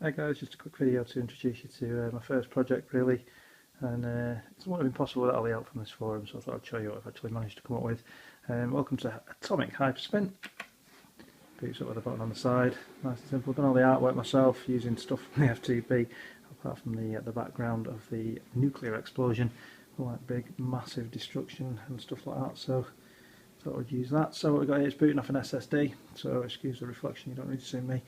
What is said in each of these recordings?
Hi guys, just a quick video to introduce you to my first project really, and it wouldn't have been possible without all the help from this forum, so I thought I'd show you what I've actually managed to come up with. Welcome to Atomic Hyperspin. Boots up with a button on the side, nice and simple. I've done all the artwork myself using stuff from the FTP, apart from the background of the nuclear explosion, all that big massive destruction and stuff like that, so I thought I'd use that. So what we've got here is booting off an SSD, so excuse the reflection, you don't need to see me.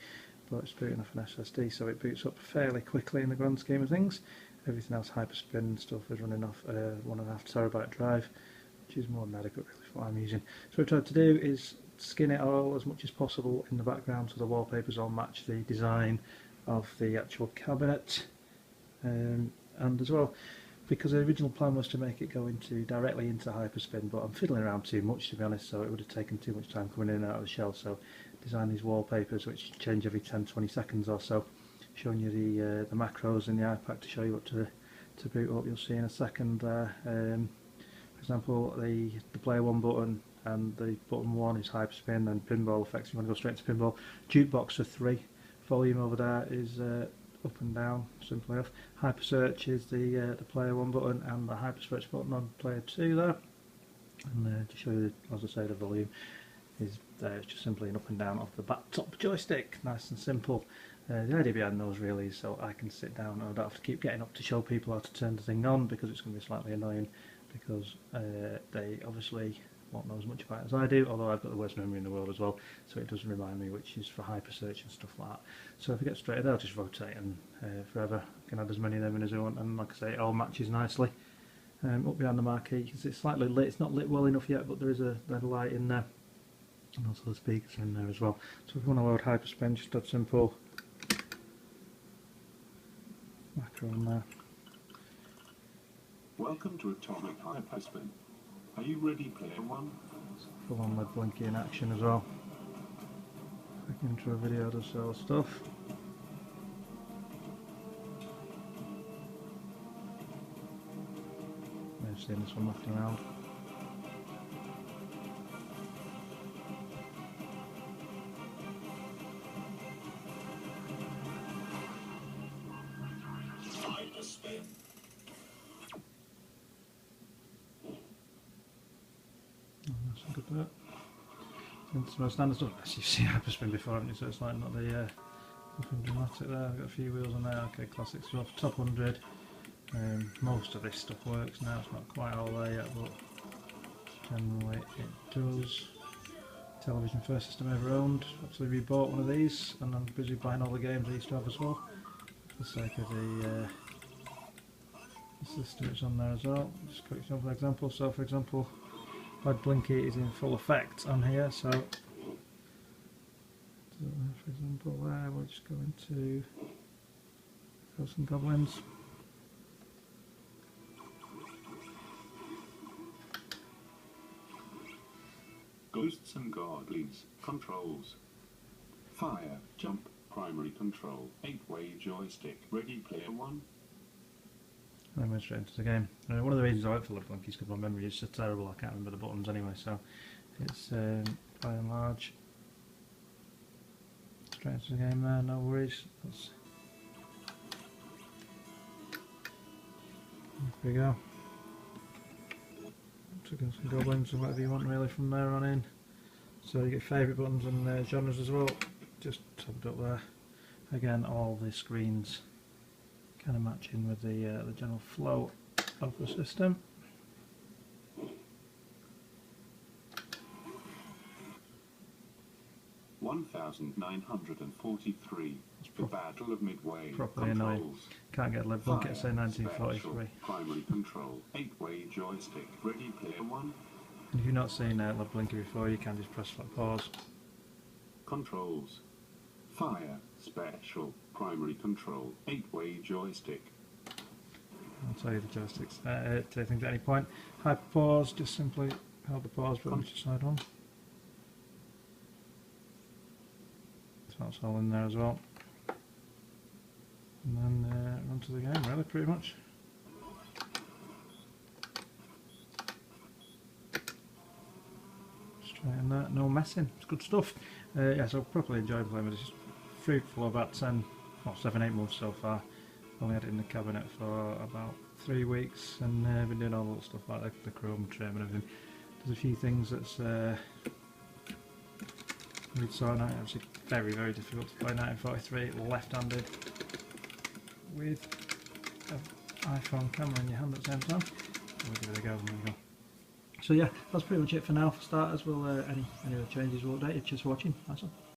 But it's booting off an SSD, so it boots up fairly quickly in the grand scheme of things. Everything else, Hyperspin stuff, is running off a 1.5 terabyte drive, which is more than adequate really for what I'm using. So what we've tried to do is skin it all as much as possible in the background so the wallpapers all match the design of the actual cabinet. And as well, because the original plan was to make it go directly into Hyperspin, but I'm fiddling around too much to be honest, so it would have taken too much time coming in and out of the shell. So design these wallpapers which change every 10-20 seconds or so, showing you the macros in the iPad to show you what to boot up. You'll see in a second there. For example, the player 1 button and the button 1 is Hyperspin, and pinball effects. You want to go straight to pinball. Jukebox for 3. Volume over there is up and down, simple enough. Hyper search is the player 1 button, and the hyper search button on player 2 there. And to show you, as I say, the volume is there. It's just simply an up and down of the back top joystick, nice and simple. The idea behind those really is so I can sit down and I don't have to keep getting up to show people how to turn the thing on, because it's going to be slightly annoying, because they obviously won't know as much about it as I do, although I've got the worst memory in the world as well, so it does remind me, which is for hyper search and stuff like that. So if I get straight there, I'll just rotate and forever. I can add as many of them in as I want, and like I say, it all matches nicely. Up behind the marquee, you can see it's slightly lit. It's not lit well enough yet, but there is a red light in there, and also the speakers are in there as well. So if you want to load Hyperspin, just add simple macro on there. Welcome to Atomic Hyperspin. Are you ready, player 1? Full on with blinky in action as well. Quick intro video to sell stuff. I've seen this one looking around. Hyperspin. That's a good bit. It's my standard stuff. As you've seen Hyperspin before, haven't you? So it's like not the nothing dramatic there. I've got a few wheels on there. Okay, classic stuff. Top 100. Most of this stuff works now. It's not quite all there yet, but generally it does. Television first system ever owned. Actually rebought one of these, and I'm busy buying all the games I used to have as well, for the sake of the system that's on there as well. Just a quick example. So for example, my blinky is in full effect on here, so for example there, we'll just go into Ghosts and Goblins. Ghosts and Goblins. Controls. Fire, jump, primary control. 8-way joystick. Ready, player 1? And then went straight into the game. One of the reasons I went for the blinky is because my memory is so terrible I can't remember the buttons anyway, so it's by and large straight into the game there, no worries. There we go. Ghosts and Goblins and whatever you want really from there on in. So you get favourite buttons and genres as well, just tucked up there. Again, all the screens kind of matching with the general flow of the system. (1943). The Battle of Midway. Properly annoying. Can't get a live blinky to say 1943. Primary control. 8-way joystick. Ready, player 1? And if you've not seen live blinky before, you can just press that pause. Controls. Fire, special, primary control. 8-way joystick. I'll tell you the joysticks. Take things at any point. Hyper pause, just simply hold the pause button which side on. So that's all in there as well. And then run to the game really, pretty much. Straight in there, no messing, it's good stuff. Yeah, so properly enjoying playing with it. It's just free for about 10, well, 7-8 months so far. Only had it in the cabinet for about 3 weeks, and been doing all the little stuff like the chrome trim and everything. There's a few things that's need sorting out. Obviously very, very difficult to play 1943 left-handed with an iPhone camera in your hand at the same time. We'll give it a go. There we go. So yeah, that's pretty much it for now. For starters, we'll any other changes we'll update you. Cheers for watching. Nice one.